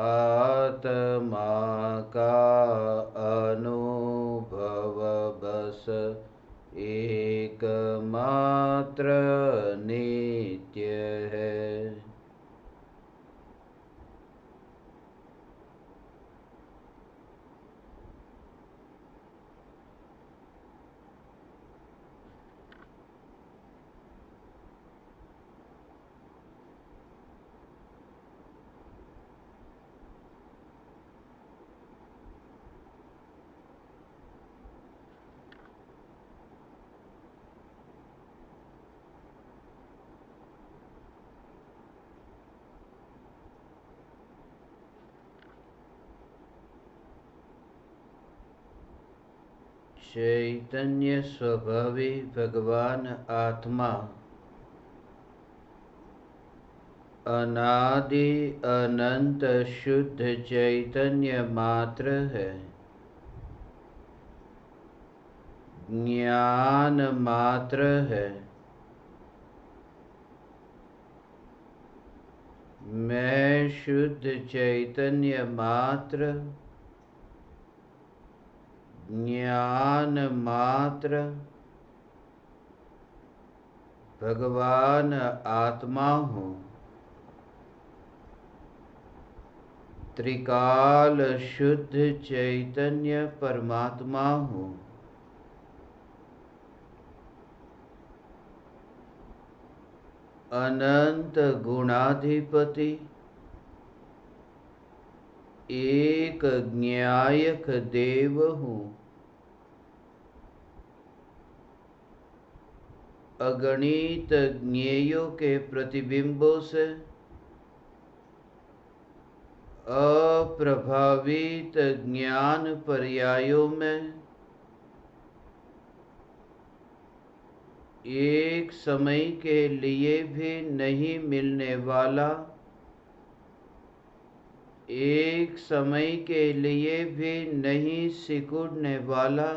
आत्मा का अनुभव बस एकमात्र नित्य है। चैतन्य स्वभावी भगवान आत्मा अनादि अनंत शुद्ध चैतन्य मात्र है, ज्ञान मात्र है। मैं शुद्ध चैतन्य मात्र, ज्ञान मात्र, भगवान आत्मा हूँ। त्रिकाल शुद्ध चैतन्य परमात्मा हूँ। अनंत गुणाधिपति, एक ज्ञायक देव हूँ। अगणित ज्ञेयों के प्रतिबिंबों से अप्रभावित ज्ञान पर्यायों में एक समय के लिए भी नहीं मिलने वाला, एक समय के लिए भी नहीं सिकुड़ने वाला,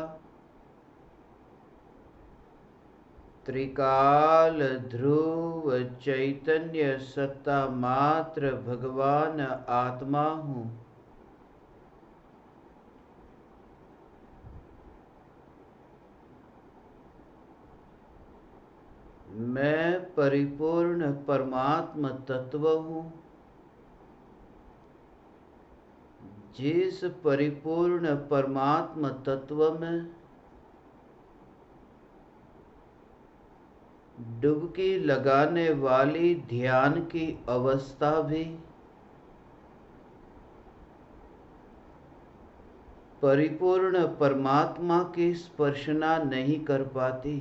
त्रिकाल ध्रुव चैतन्य सत्ता मात्र भगवान आत्मा हूँ। मैं परिपूर्ण परमात्म तत्व हूँ। जिस परिपूर्ण परमात्म तत्व में डुबकी लगाने वाली ध्यान की अवस्था भी परिपूर्ण परमात्मा की स्पर्शना नहीं कर पाती,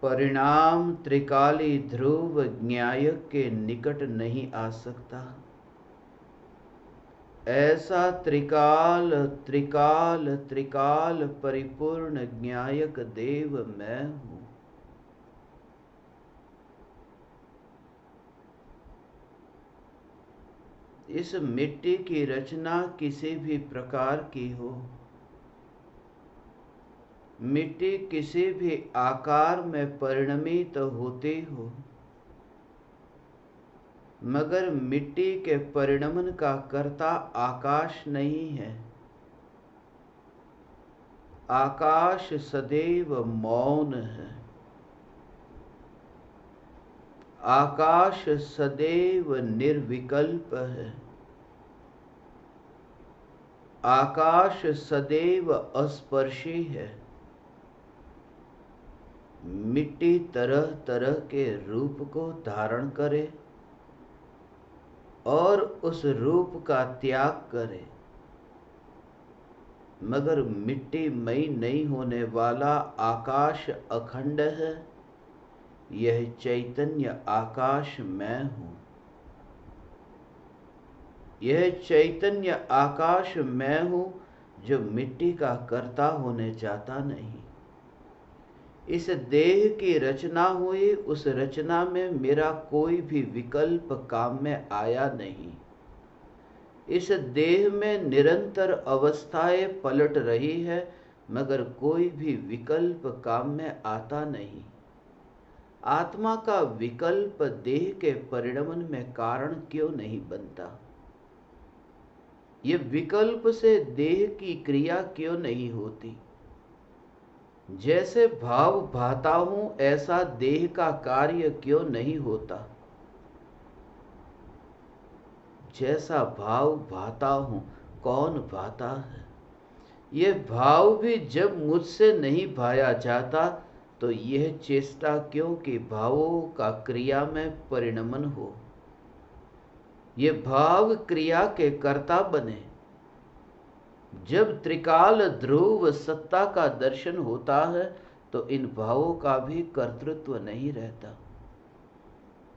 परिणाम त्रिकाली ध्रुव ज्ञायक के निकट नहीं आ सकता। ऐसा त्रिकाल त्रिकाल त्रिकाल परिपूर्ण ज्ञायक देव मैं हूँ। इस मिट्टी की रचना किसी भी प्रकार की हो, मिट्टी किसी भी आकार में परिणमित होती हो, मगर मिट्टी के परिणमन का कर्ता आकाश नहीं है। आकाश सदैव मौन है। आकाश सदैव निर्विकल्प है। आकाश सदैव अस्पर्शी है। मिट्टी तरह तरह के रूप को धारण करे और उस रूप का त्याग करे, मगर मिट्टीमयी नहीं होने वाला आकाश अखंड है। यह चैतन्य आकाश मैं हूँ। यह चैतन्य आकाश मैं हूँ जो मिट्टी का कर्ता होने जाता नहीं। इस देह की रचना हुई, उस रचना में मेरा कोई भी विकल्प काम में आया नहीं। इस देह में निरंतर अवस्थाएं पलट रही है, मगर कोई भी विकल्प काम में आता नहीं। आत्मा का विकल्प देह के परिणमन में कारण क्यों नहीं बनता? ये विकल्प से देह की क्रिया क्यों नहीं होती? जैसे भाव भाता हूं ऐसा देह का कार्य क्यों नहीं होता? जैसा भाव भाता हूं, कौन भाता है? ये भाव भी जब मुझसे नहीं भाया जाता तो यह चेष्टा क्यों कि भावों का क्रिया में परिणमन हो? ये भाव क्रिया के कर्ता बने। जब त्रिकाल ध्रुव सत्ता का दर्शन होता है तो इन भावों का भी कर्तृत्व नहीं रहता।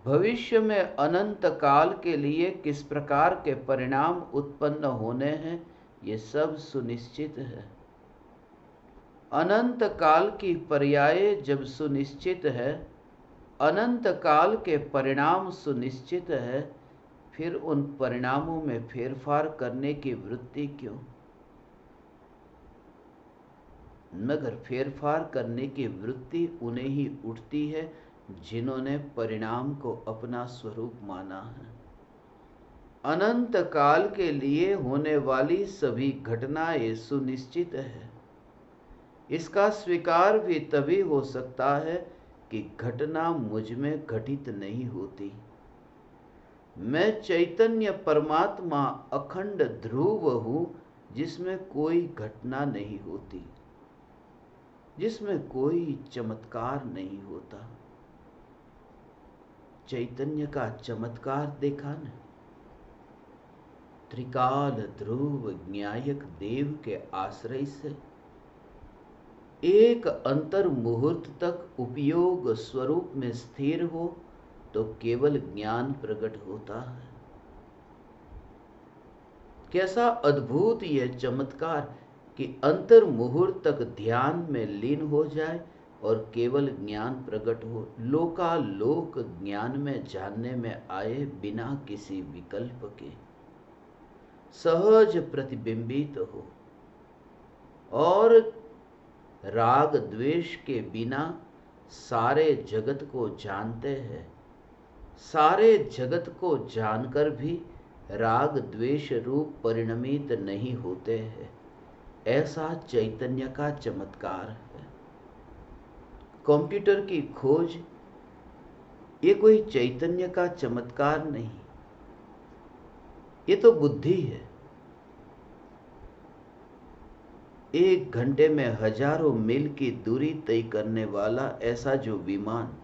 भविष्य में अनंत काल के लिए किस प्रकार के परिणाम उत्पन्न होने हैं, ये सब सुनिश्चित है। अनंत काल की पर्याय जब सुनिश्चित है, अनंत काल के परिणाम सुनिश्चित है, फिर उन परिणामों में फेरफार करने की वृत्ति क्यों? मगर फेरफार करने की वृत्ति उन्हें ही उठती है जिन्होंने परिणाम को अपना स्वरूप माना है। अनंत काल के लिए होने वाली सभी घटनाएं सुनिश्चित है। इसका स्वीकार भी तभी हो सकता है कि घटना मुझ में घटित नहीं होती। मैं चैतन्य परमात्मा अखंड ध्रुव हूं, जिसमें कोई घटना नहीं होती, जिसमें कोई चमत्कार नहीं होता। चैतन्य का चमत्कार देखा न? त्रिकाल ध्रुव ज्ञायक देव के आश्रय से एक अंतर मुहूर्त तक उपयोग स्वरूप में स्थिर हो तो केवल ज्ञान प्रकट होता है। कैसा अद्भुत यह चमत्कार कि अंतर मुहूर्त तक ध्यान में लीन हो जाए और केवल ज्ञान प्रकट हो, लोकालोक ज्ञान में जानने में आए बिना किसी विकल्प के, सहज प्रतिबिंबित हो और राग द्वेष के बिना सारे जगत को जानते हैं। सारे जगत को जानकर भी राग द्वेष रूप परिणमित नहीं होते हैं। ऐसा चैतन्य का चमत्कार है। कंप्यूटर की खोज ये कोई चैतन्य का चमत्कार नहीं, ये तो बुद्धि है। 1 घंटे में हजारों मील की दूरी तय करने वाला ऐसा जो विमान,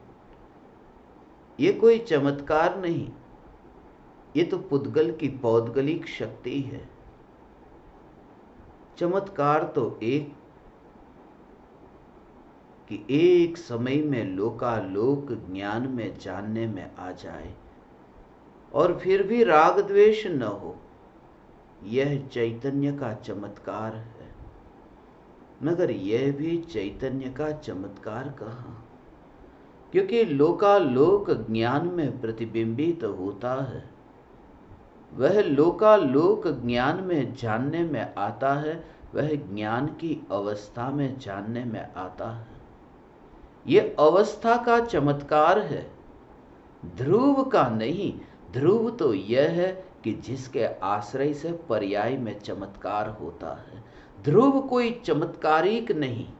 ये कोई चमत्कार नहीं, ये तो पुद्गल की पौद्गलिक शक्ति है। चमत्कार तो एक कि एक समय में लोकालोक ज्ञान में जानने में आ जाए और फिर भी राग द्वेष न हो, यह चैतन्य का चमत्कार है। मगर यह भी चैतन्य का चमत्कार कहाँ, क्योंकि लोकालोक ज्ञान में प्रतिबिंबित होता है। वह लोकालोक ज्ञान में जानने में आता है, वह ज्ञान की अवस्था में जानने में आता है। यह अवस्था का चमत्कार है, ध्रुव का नहीं। ध्रुव तो यह है कि जिसके आश्रय से पर्याय में चमत्कार होता है। ध्रुव कोई चमत्कारिक नहीं,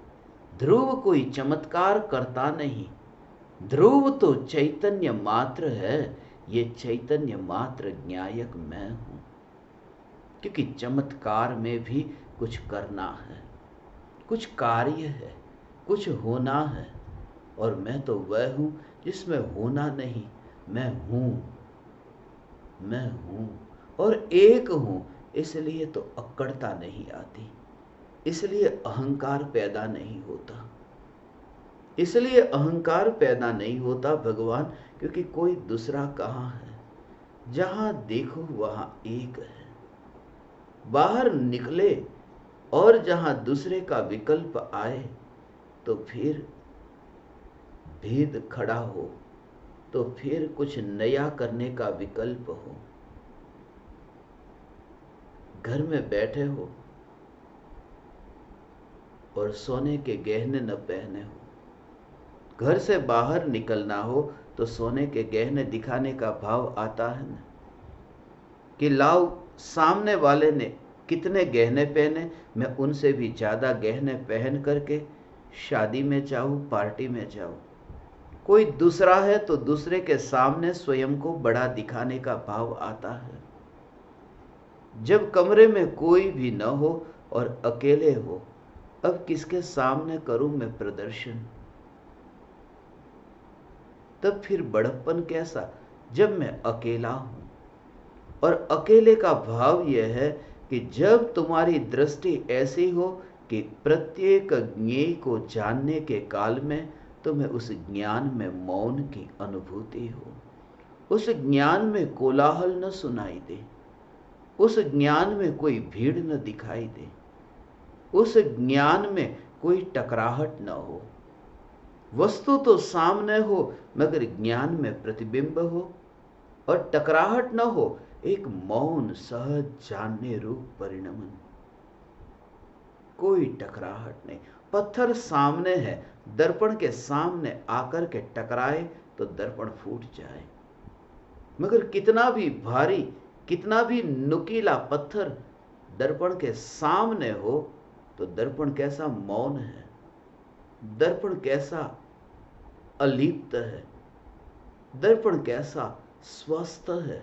ध्रुव कोई चमत्कार करता नहीं। ध्रुव तो चैतन्य मात्र है। ये चैतन्य मात्र ज्ञायक मैं हूं, क्योंकि चमत्कार में भी कुछ करना है, कुछ कार्य है, कुछ होना है, और मैं तो वह हूं जिसमें होना नहीं, मैं हूं और एक हूं। इसलिए तो अक्कड़ता नहीं आती, इसलिए अहंकार पैदा नहीं होता। इसलिए अहंकार पैदा नहीं होता भगवान, क्योंकि कोई दूसरा कहाँ है। जहां देखो वहां एक है। बाहर निकले और जहां दूसरे का विकल्प आए तो फिर भेद खड़ा हो, तो फिर कुछ नया करने का विकल्प हो। घर में बैठे हो और सोने के गहने न पहने हो, घर से बाहर निकलना हो तो सोने के गहने दिखाने का भाव आता है ना, कि लाओ सामने वाले ने कितने गहने पहने, मैं उनसे भी ज़्यादा गहने पहन करके शादी में जाऊँ, पार्टी में जाऊँ। कोई दूसरा है तो दूसरे के सामने स्वयं को बड़ा दिखाने का भाव आता है। जब कमरे में कोई भी न हो और अकेले हो, अब किसके सामने करूं मैं प्रदर्शन? तब फिर बड़प्पन कैसा, जब मैं अकेला हूं। और अकेले का भाव यह है कि जब तुम्हारी दृष्टि ऐसी हो कि प्रत्येक ज्ञेय को जानने के काल में तुम्हें उस ज्ञान में मौन की अनुभूति हो, उस ज्ञान में कोलाहल न सुनाई दे, उस ज्ञान में कोई भीड़ न दिखाई दे, उस ज्ञान में कोई टकराहट न हो। वस्तु तो सामने हो मगर ज्ञान में प्रतिबिंब हो, और टकराहट न हो, एक मौन सहज जानने रूप परिणमन। कोई टकराहट नहीं। पत्थर सामने है, दर्पण के सामने आकर के टकराए तो दर्पण फूट जाए, मगर कितना भी भारी, कितना भी नुकीला पत्थर दर्पण के सामने हो तो दर्पण कैसा मौन है, दर्पण कैसा अलिप्त है, दर्पण कैसा स्वस्थ है।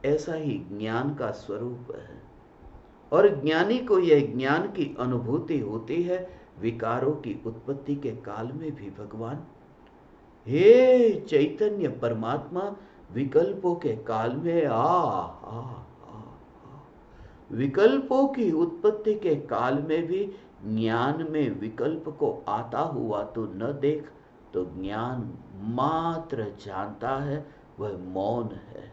ऐसा ही ज्ञान का स्वरूप है। और ज्ञानी को यह ज्ञान की अनुभूति होती है विकारों की उत्पत्ति के काल में भी। भगवान हे चैतन्य परमात्मा, विकल्पों के काल में आ विकल्पों की उत्पत्ति के काल में भी ज्ञान में विकल्प को आता हुआ तो न देख, तो ज्ञान मात्र जानता है, वह मौन है।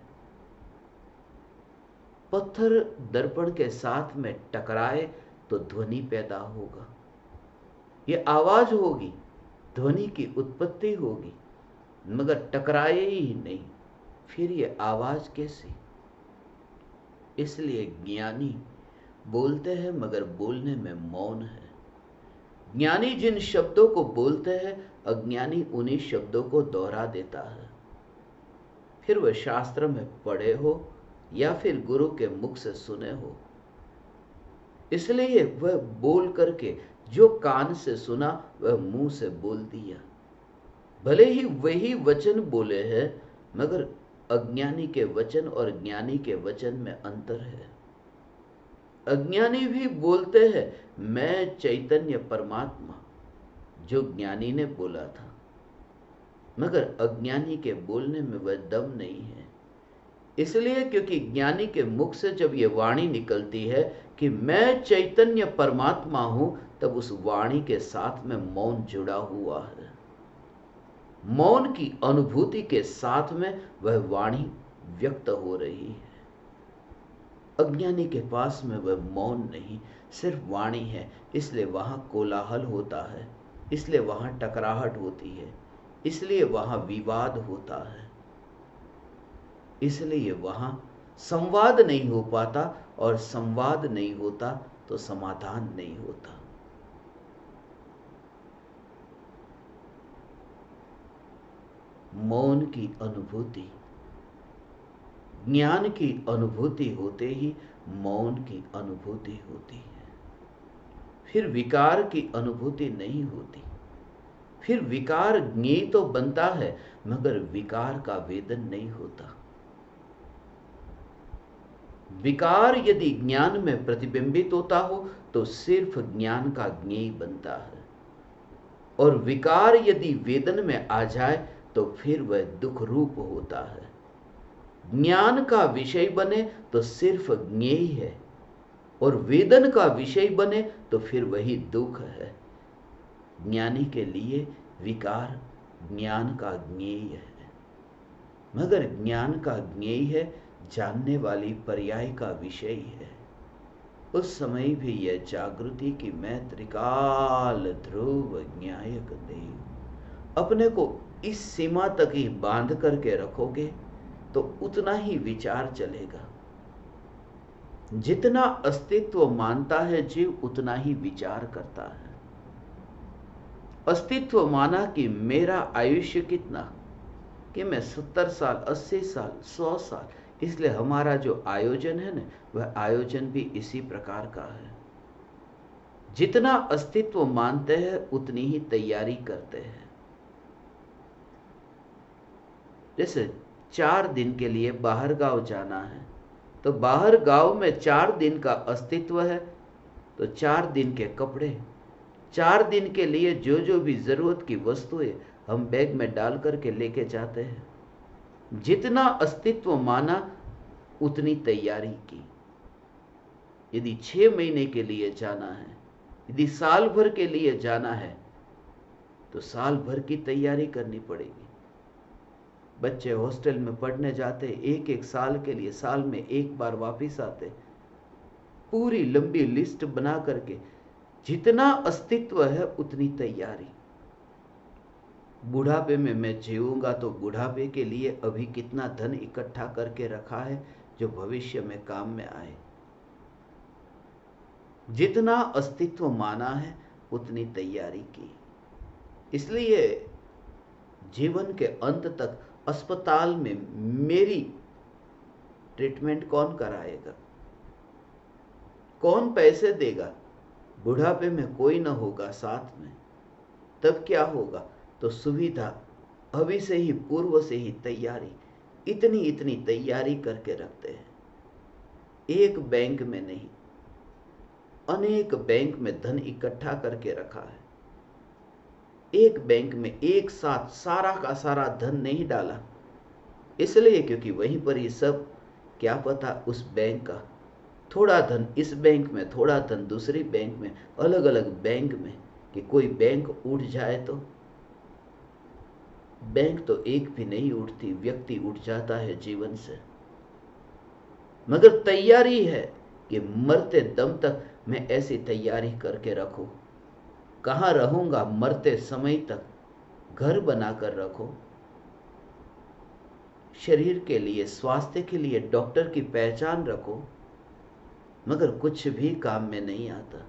पत्थर दर्पण के साथ में टकराए तो ध्वनि पैदा होगा, ये आवाज होगी, ध्वनि की उत्पत्ति होगी, मगर टकराए ही नहीं, फिर ये आवाज कैसी? इसलिए ज्ञानी बोलते हैं मगर बोलने में मौन है। ज्ञानी जिन शब्दों को बोलते हैं, अज्ञानी उन्हीं शब्दों को दोहरा देता है। फिर वह शास्त्र में पढ़े हो या फिर गुरु के मुख से सुने हो। इसलिए वह बोल करके जो कान से सुना वह मुंह से बोल दिया। भले ही वही वचन बोले हैं, मगर अज्ञानी के वचन और ज्ञानी के वचन में अंतर है। अज्ञानी भी बोलते हैं मैं चैतन्य परमात्मा, जो ज्ञानी ने बोला था, मगर अज्ञानी के बोलने में वह दम नहीं है। इसलिए क्योंकि ज्ञानी के मुख से जब ये वाणी निकलती है कि मैं चैतन्य परमात्मा हूं, तब उस वाणी के साथ में मौन जुड़ा हुआ है। मौन की अनुभूति के साथ में वह वाणी व्यक्त हो रही है। अज्ञानी के पास में वह मौन नहीं, सिर्फ वाणी है। इसलिए वहां कोलाहल होता है, इसलिए वहां टकराहट होती है, इसलिए वहां विवाद होता है, इसलिए वहां संवाद नहीं हो पाता, और संवाद नहीं होता तो समाधान नहीं होता। मौन की अनुभूति, ज्ञान की अनुभूति होते ही मौन की अनुभूति होती है। फिर विकार की अनुभूति नहीं होती। फिर विकार ज्ञेय तो बनता है, मगर विकार का वेदन नहीं होता। विकार यदि ज्ञान में प्रतिबिंबित होता हो तो सिर्फ ज्ञान का ज्ञेय बनता है, और विकार यदि वेदन में आ जाए तो फिर वह दुख रूप होता है। ज्ञान का विषय बने तो सिर्फ ज्ञेय है, और वेदन का विषय बने तो फिर वही दुख है। ज्ञानी के लिए विकार ज्ञान का ज्ञेय है, मगर ज्ञान का ज्ञेय है, जानने वाली पर्याय का विषय है। उस समय भी यह जागृति की मैं त्रिकाल ध्रुव ज्ञायक देव, अपने को इस सीमा तक ही बांध करके रखोगे तो उतना ही विचार चलेगा। जितना अस्तित्व मानता है जीव, उतना ही विचार करता है। अस्तित्व माना कि मेरा आयुष्य कितना, कि मैं 70 साल, 80 साल, 100 साल। इसलिए हमारा जो आयोजन है ना, वह आयोजन भी इसी प्रकार का है। जितना अस्तित्व मानते हैं उतनी ही तैयारी करते हैं। जैसे 4 दिन के लिए बाहर गांव जाना है, तो बाहर गांव में 4 दिन का अस्तित्व है, तो 4 दिन के कपड़े, 4 दिन के लिए जो जो भी जरूरत की वस्तुएं हम बैग में डाल करके लेके जाते हैं। जितना अस्तित्व माना उतनी तैयारी की। यदि 6 महीने के लिए जाना है, यदि साल भर के लिए जाना है, तो साल भर की तैयारी करनी पड़ेगी। बच्चे हॉस्टल में पढ़ने जाते, एक एक साल के लिए, साल में एक बार वापिस आते, पूरी लंबी लिस्ट बना करके। जितना अस्तित्व है उतनी तैयारी। बुढ़ापे में मैं जीऊंगा तो बुढ़ापे के लिए अभी कितना धन इकट्ठा करके रखा है जो भविष्य में काम में आए। जितना अस्तित्व माना है उतनी तैयारी की। इसलिए जीवन के अंत तक अस्पताल में मेरी ट्रीटमेंट कौन कराएगा, कौन पैसे देगा? बुढ़ापे में कोई न होगा साथ में, तब क्या होगा? तो सुविधा अभी से ही, पूर्व से ही तैयारी, इतनी इतनी तैयारी करके रखते हैं। एक बैंक में नहीं, अनेक बैंक में धन इकट्ठा करके रखा है। एक बैंक में एक साथ सारा का सारा धन नहीं डाला, इसलिए क्योंकि वहीं पर ही सब, क्या पता उस बैंक का थोड़ा धन इस बैंक में, थोड़ा धन दूसरी बैंक में, अलग अलग बैंक में, कि कोई बैंक उठ जाए तो। बैंक तो एक भी नहीं उठती, व्यक्ति उठ जाता है जीवन से। मगर तैयारी है कि मरते दम तक मैं ऐसी तैयारी करके रखूं। कहां रहूंगा मरते समय तक, घर बनाकर रखो। शरीर के लिए, स्वास्थ्य के लिए डॉक्टर की पहचान रखो, मगर कुछ भी काम में नहीं आता।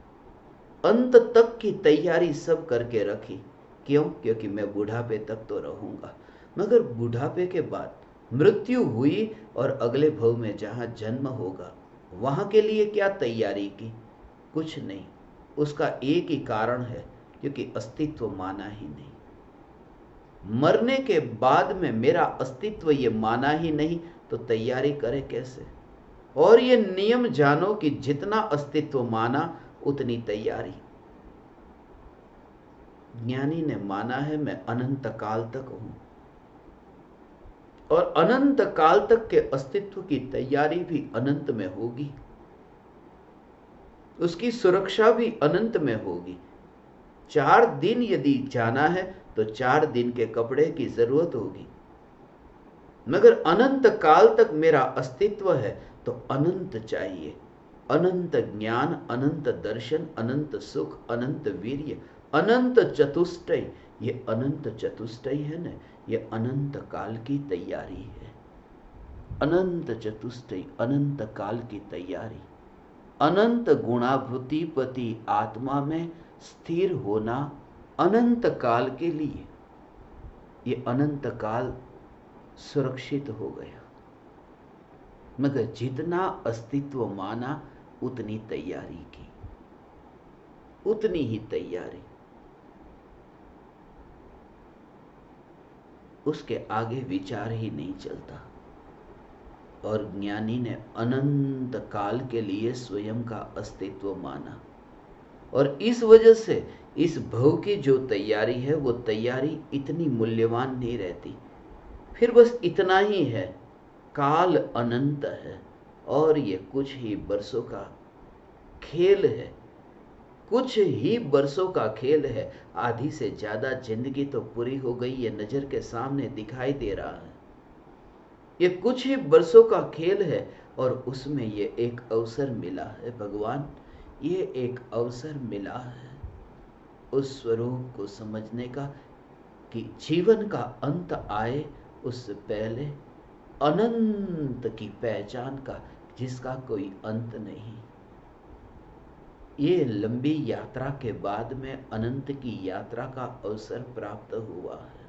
अंत तक की तैयारी सब करके रखी। क्यों? क्योंकि मैं बुढ़ापे तक तो रहूंगा। मगर बुढ़ापे के बाद मृत्यु हुई और अगले भव में जहां जन्म होगा, वहां के लिए क्या तैयारी की? कुछ नहीं। उसका एक ही कारण है, क्योंकि अस्तित्व माना ही नहीं। मरने के बाद में मेरा अस्तित्व ये माना ही नहीं, तो तैयारी करे कैसे? और ये नियम जानो कि जितना अस्तित्व माना उतनी तैयारी। ज्ञानी ने माना है मैं अनंत काल तक हूं, और अनंत काल तक के अस्तित्व की तैयारी भी अनंत में होगी, उसकी सुरक्षा भी अनंत में होगी। 4 दिन यदि जाना है तो 4 दिन के कपड़े की जरूरत होगी, मगर अनंत काल तक मेरा अस्तित्व है तो अनंत चाहिए। अनंत ज्ञान, अनंत दर्शन, अनंत सुख, अनंत वीर्य, अनंत चतुष्टय। ये अनंत चतुष्टय है ना, ये अनंत काल की तैयारी है। अनंत चतुष्टय, अनंत काल की तैयारी। अनंत गुणाभूतिपति आत्मा में स्थिर होना अनंत काल के लिए। ये अनंत काल सुरक्षित हो गया। मगर जितना अस्तित्व माना उतनी तैयारी की, उतनी ही तैयारी। उसके आगे विचार ही नहीं चलता। और ज्ञानी ने अनंत काल के लिए स्वयं का अस्तित्व माना, और इस वजह से इस भव की जो तैयारी है वो तैयारी इतनी मूल्यवान नहीं रहती। फिर बस इतना ही है, काल अनंत है और ये कुछ ही बरसों का खेल है, कुछ ही बरसों का खेल है। आधी से ज्यादा जिंदगी तो पूरी हो गई, ये नजर के सामने दिखाई दे रहा है। ये कुछ ही बरसों का खेल है और उसमें ये एक अवसर मिला है भगवान, ये एक अवसर मिला है उस स्वरूप को समझने का कि जीवन का अंत आए उससे पहले अनंत की पहचान का, जिसका कोई अंत नहीं। ये लंबी यात्रा के बाद में अनंत की यात्रा का अवसर प्राप्त हुआ है।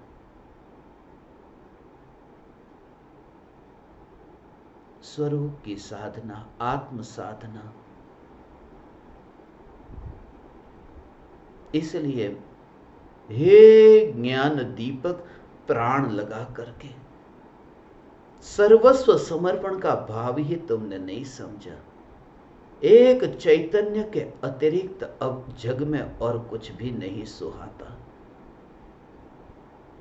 स्वरूप की साधना, आत्म साधना। इसलिए हे ज्ञान दीपक, प्राण लगा करके सर्वस्व समर्पण का भाव ही तुमने नहीं समझा। एक चैतन्य के अतिरिक्त अब जग में और कुछ भी नहीं सुहाता।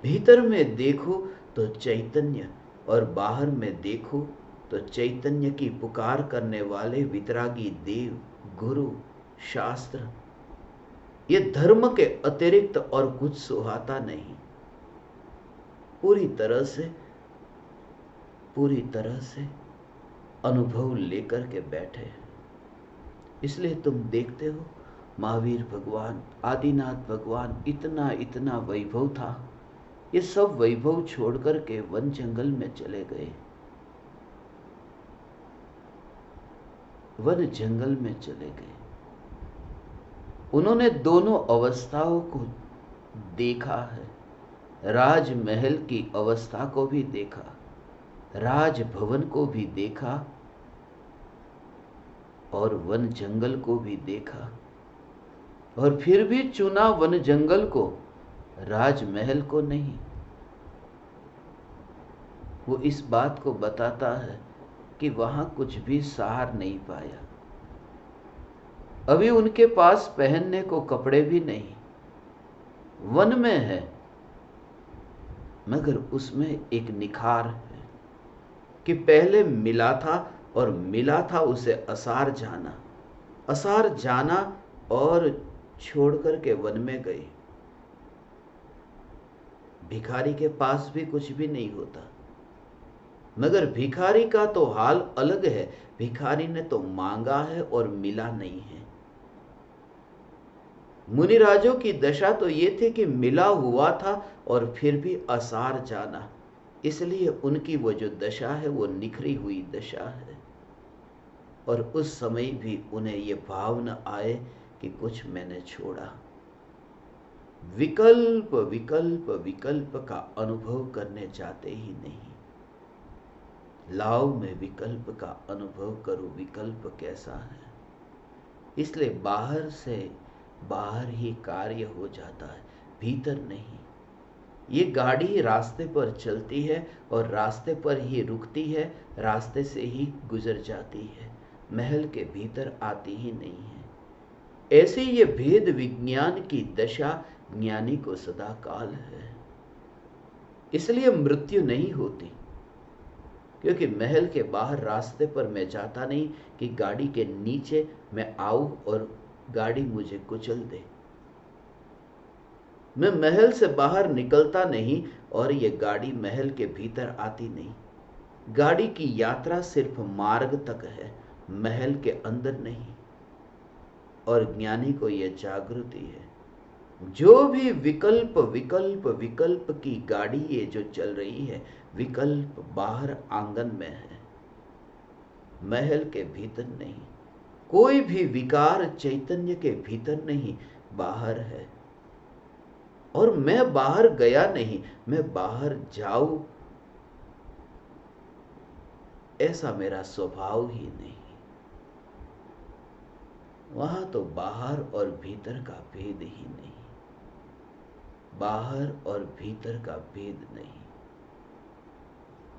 भीतर में देखो तो चैतन्य, और बाहर में देखो तो चैतन्य की पुकार करने वाले वितरागी देव, गुरु, शास्त्र, ये धर्म के अतिरिक्त और कुछ सुहाता नहीं। पूरी तरह से अनुभव लेकर के बैठे हैं। इसलिए तुम देखते हो महावीर भगवान, आदिनाथ भगवान, इतना वैभव था, ये सब वैभव छोड़कर के वन जंगल में चले गए। वन जंगल में चले गए। उन्होंने दोनों अवस्थाओं को देखा है। राजमहल की अवस्था को भी देखा, राजभवन को भी देखा, और वन जंगल को भी देखा, और फिर भी चुना वन जंगल को, राजमहल को नहीं। वो इस बात को बताता है कि वहां कुछ भी सहार नहीं पाया। अभी उनके पास पहनने को कपड़े भी नहीं, वन में है, मगर उसमें एक निखार है कि पहले मिला था, और मिला था उसे असार जाना और छोड़ करके वन में गए। भिखारी के पास भी कुछ भी नहीं होता, मगर भिखारी का तो हाल अलग है। भिखारी ने तो मांगा है और मिला नहीं है। मुनिराजों की दशा तो ये थी कि मिला हुआ था और फिर भी असार जाना, इसलिए उनकी वो जो दशा है वो निखरी हुई दशा है। और उस समय भी उन्हें ये भाव न आए कि कुछ मैंने छोड़ा। विकल्प विकल्प विकल्प का अनुभव करने जाते ही नहीं। लाओ में विकल्प का अनुभव करो, विकल्प कैसा है। इसलिए बाहर से बाहर ही कार्य हो जाता है, भीतर नहीं। ये गाड़ी रास्ते पर चलती है और रास्ते पर ही रुकती है, रास्ते से ही गुजर जाती है, महल के भीतर आती ही नहीं है। ऐसे ये भेद विज्ञान की दशा ज्ञानी को सदा काल है। इसलिए मृत्यु नहीं होती, क्योंकि महल के बाहर रास्ते पर मैं जाता नहीं कि गाड़ी के नीचे मैं आऊं और गाड़ी मुझे कुचल दे। मैं महल से बाहर निकलता नहीं और ये गाड़ी महल के भीतर आती नहीं। गाड़ी की यात्रा सिर्फ मार्ग तक है, महल के अंदर नहीं। और ज्ञानी को यह जागृति है। जो भी विकल्प विकल्प विकल्प की गाड़ी ये जो चल रही है, विकल्प बाहर आंगन में है, महल के भीतर नहीं। कोई भी विकार चैतन्य के भीतर नहीं, बाहर है। और मैं बाहर गया नहीं, मैं बाहर जाऊं ऐसा मेरा स्वभाव ही नहीं। वहां तो बाहर और भीतर का भेद ही नहीं, बाहर और भीतर का भेद नहीं,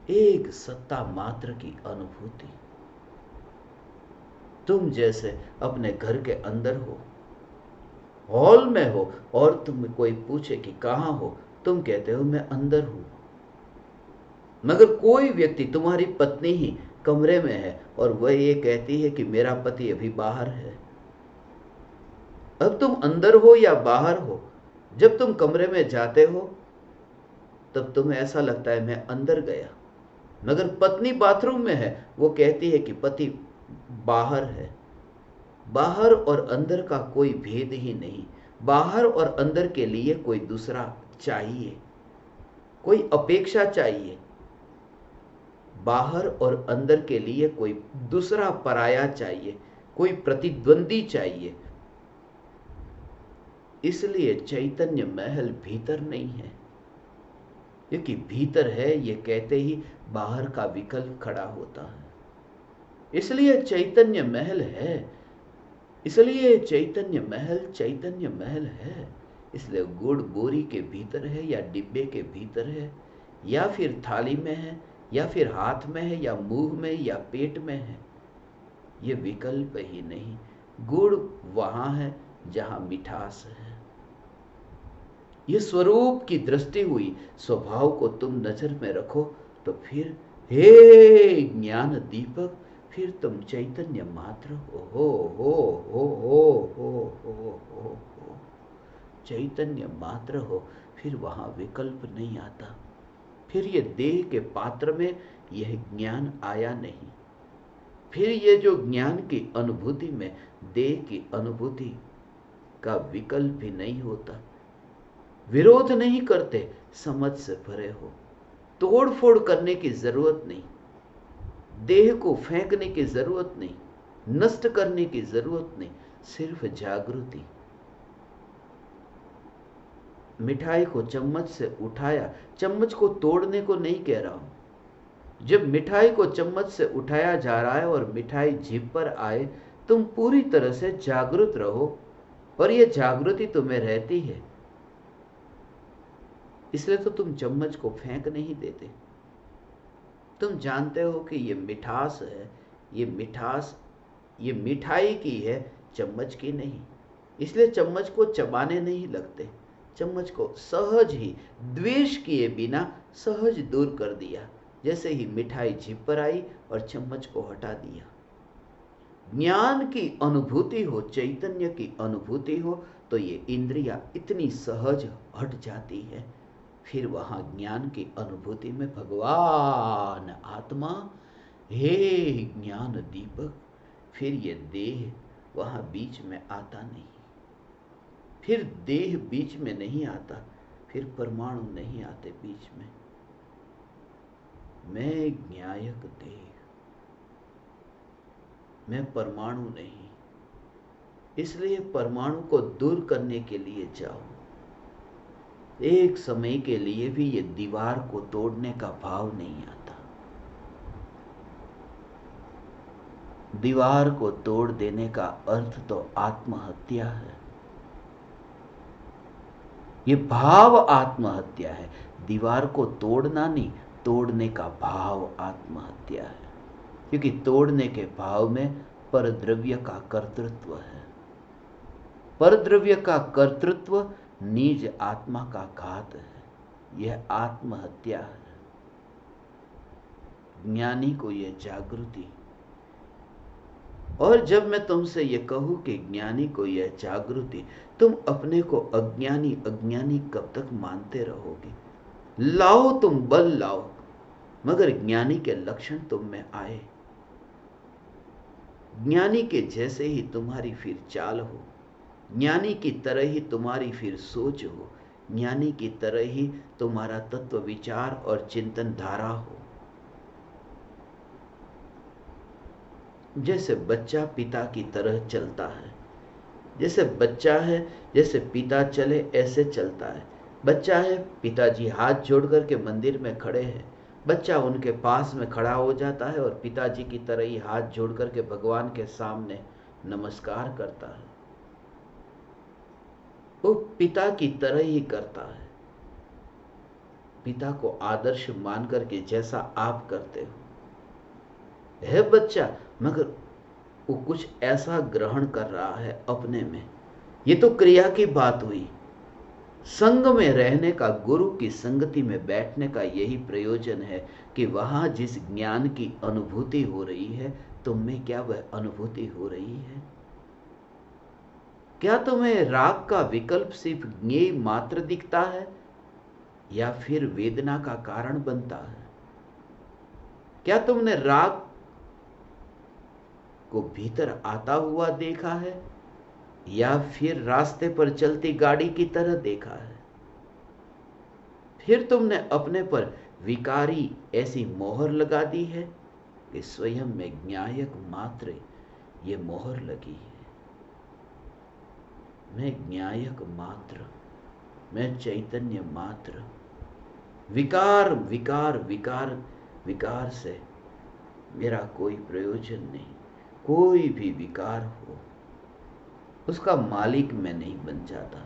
एक सत्ता मात्र की अनुभूति। तुम जैसे अपने घर के अंदर हो, हॉल में हो, और तुम कोई पूछे कि कहां हो, तुम कहते हो मैं अंदर हूं। मगर कोई व्यक्ति, तुम्हारी पत्नी ही कमरे में है और वह ये कहती है कि मेरा पति अभी बाहर है। अब तुम अंदर हो या बाहर हो, जब तुम कमरे में जाते हो तब तुम्हें ऐसा लगता है मैं अंदर गया, मगर पत्नी बाथरूम में है, वो कहती है कि पति बाहर है। बाहर और अंदर का कोई भेद ही नहीं। बाहर और अंदर के लिए कोई दूसरा चाहिए, कोई अपेक्षा चाहिए। बाहर और अंदर के लिए कोई दूसरा पराया चाहिए, कोई प्रतिद्वंदी चाहिए। इसलिए चैतन्य महल भीतर नहीं है, क्योंकि भीतर है ये कहते ही बाहर का विकल्प खड़ा होता है। इसलिए चैतन्य महल है, इसलिए चैतन्य महल है। इसलिए गुड़ बोरी के भीतर है या डिब्बे के भीतर है, या फिर थाली में है, या फिर हाथ में है, या मुंह में, या पेट में है, ये विकल्प ही नहीं। गुड़ वहां है जहां मिठास है। ये स्वरूप की दृष्टि हुई, स्वभाव को तुम नजर में रखो तो फिर हे ज्ञान दीपक, फिर तुम चैतन्य मात्र हो। चैतन्य मात्र हो, फिर वहां विकल्प नहीं आता। फिर ये देह के पात्र में यह ज्ञान आया नहीं। फिर ये जो ज्ञान की अनुभूति में देह की अनुभूति का विकल्प ही नहीं होता। विरोध नहीं करते, समझ से भरे हो। तोड़ फोड़ करने की जरूरत नहीं, देह को फेंकने की जरूरत नहीं, नष्ट करने की जरूरत नहीं, सिर्फ जागृति। मिठाई को चम्मच से उठाया, चम्मच को तोड़ने को नहीं कह रहा हूं। जब मिठाई को चम्मच से उठाया जा रहा है और मिठाई जीभ पर आए, तुम पूरी तरह से जागृत रहो, और यह जागृति तुम्हें रहती है, इसलिए तो तुम चम्मच को फेंक नहीं देते। तुम जानते हो कि ये मिठास है, ये मिठास ये मिठाई की है, चम्मच की नहीं। इसलिए चम्मच को चबाने नहीं लगते, चम्मच को सहज ही द्वेष किए बिना सहज दूर कर दिया। जैसे ही मिठाई जीभ पर आई और चम्मच को हटा दिया। ज्ञान की अनुभूति हो, चैतन्य की अनुभूति हो, तो ये इंद्रियां इतनी सहज हट जाती है। फिर वहां ज्ञान की अनुभूति में भगवान आत्मा, हे ज्ञान दीपक, फिर ये देह वहां बीच में आता नहीं। फिर देह बीच में नहीं आता, फिर परमाणु नहीं आते बीच में। मैं ज्ञायक देह, मैं परमाणु नहीं। इसलिए परमाणु को दूर करने के लिए जाओ। एक समय के लिए भी ये दीवार को तोड़ने का भाव नहीं आता। दीवार को तोड़ देने का अर्थ तो आत्महत्या है। ये भाव आत्महत्या है। दीवार को तोड़ना नहीं, तोड़ने का भाव आत्महत्या है। क्योंकि तोड़ने के भाव में परद्रव्य का कर्तृत्व है। परद्रव्य का कर्तृत्व निज आत्मा का घात है। यह आत्महत्या है। ज्ञानी को यह जागृति, और जब मैं तुमसे यह कहूं कि ज्ञानी को यह जागृति, तुम अपने को अज्ञानी अज्ञानी कब तक मानते रहोगे? लाओ, तुम बल लाओ, मगर ज्ञानी के लक्षण तुम में आए। ज्ञानी के जैसे ही तुम्हारी फिर चाल हो, ज्ञानी की तरह ही तुम्हारी फिर सोच हो, ज्ञानी की तरह ही तुम्हारा तत्व विचार और चिंतन धारा हो। जैसे बच्चा पिता की तरह चलता है, जैसे बच्चा है, जैसे पिता चले ऐसे चलता है। बच्चा है, पिताजी हाथ जोड़ करके मंदिर में खड़े हैं, बच्चा उनके पास में खड़ा हो जाता है और पिताजी की तरह ही हाथ जोड़ करके भगवान के सामने नमस्कार करता है। वो पिता की तरह ही करता है, पिता को आदर्श मान करके जैसा आप करते हो। है बच्चा, मगर वो कुछ ऐसा ग्रहण कर रहा है अपने में। ये तो क्रिया की बात हुई। संग में रहने का, गुरु की संगति में बैठने का यही प्रयोजन है कि वहां जिस ज्ञान की अनुभूति हो रही है, तुम में क्या वह अनुभूति हो रही है? क्या तुम्हें राग का विकल्प सिर्फ ज्ञेय मात्र दिखता है, या फिर वेदना का कारण बनता है? क्या तुमने राग को भीतर आता हुआ देखा है, या फिर रास्ते पर चलती गाड़ी की तरह देखा है? फिर तुमने अपने पर विकारी ऐसी मोहर लगा दी है कि स्वयं में ज्ञायक मात्र ये मोहर लगी है। मैं ज्ञायक मात्र, मैं चैतन्य मात्र। विकार विकार विकार विकार से मेरा कोई प्रयोजन नहीं। कोई भी विकार हो उसका मालिक मैं नहीं बन जाता।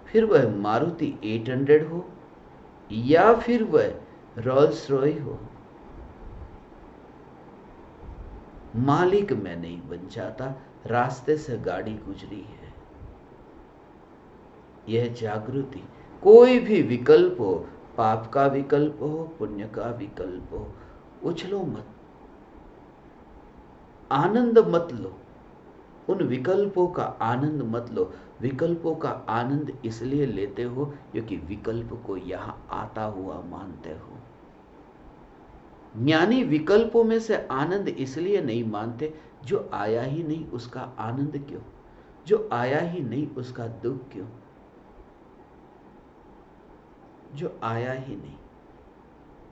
फिर वह मारुति 800 हो या फिर वह रोल्स रॉय हो, मालिक मैं नहीं बन जाता। रास्ते से गाड़ी गुजरी है, यह जागृति। कोई भी विकल्प हो, पाप का विकल्प हो, पुण्य का विकल्प हो, उछलो मत, आनंद मत लो। उन विकल्पों का आनंद मत लो। विकल्पों का आनंद इसलिए लेते हो क्योंकि विकल्प को यहां आता हुआ मानते हो। ज्ञानी विकल्पों में से आनंद इसलिए नहीं मानते, जो आया ही नहीं उसका आनंद क्यों, जो आया ही नहीं उसका दुख क्यों, जो आया ही नहीं।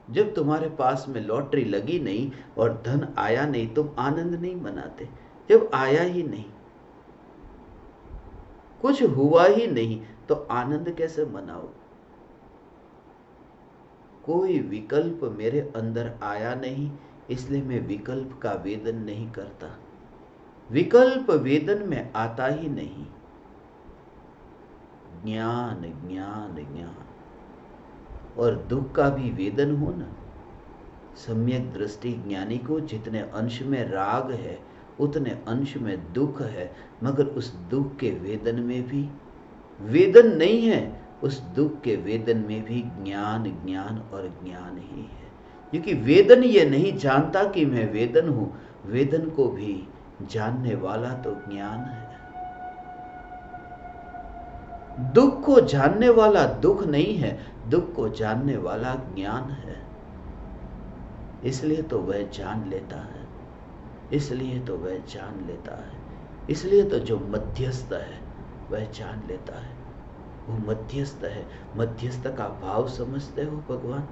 जब तुम्हारे पास में लॉटरी लगी नहीं और धन आया नहीं, तुम आनंद नहीं मनाते। जब आया ही नहीं, कुछ हुआ ही नहीं, तो आनंद कैसे मनाओ। कोई विकल्प मेरे अंदर आया नहीं, इसलिए मैं विकल्प का वेदन नहीं करता। विकल्प वेदन में आता ही नहीं। ज्ञान ज्ञान ज्ञान। और दुख का भी वेदन हो ना। सम्यक दृष्टि ज्ञानी को जितने अंश में राग है उतने अंश में दुख है, मगर उस दुख के वेदन में भी वेदन नहीं है, उस दुख के वेदन में भी ज्ञान ज्ञान और ज्ञान ही है। क्योंकि वेदन ये नहीं जानता कि मैं वेदन हूं, वेदन को भी जानने वाला तो ज्ञान है। दुख को जानने वाला दुख नहीं है, दुख को जानने वाला ज्ञान है। इसलिए तो वह जान लेता है, इसलिए तो वह जान लेता है, इसलिए तो जो मध्यस्थ है वह जान लेता है। वो मध्यस्थ है। मध्यस्थ का भाव समझते हो भगवान?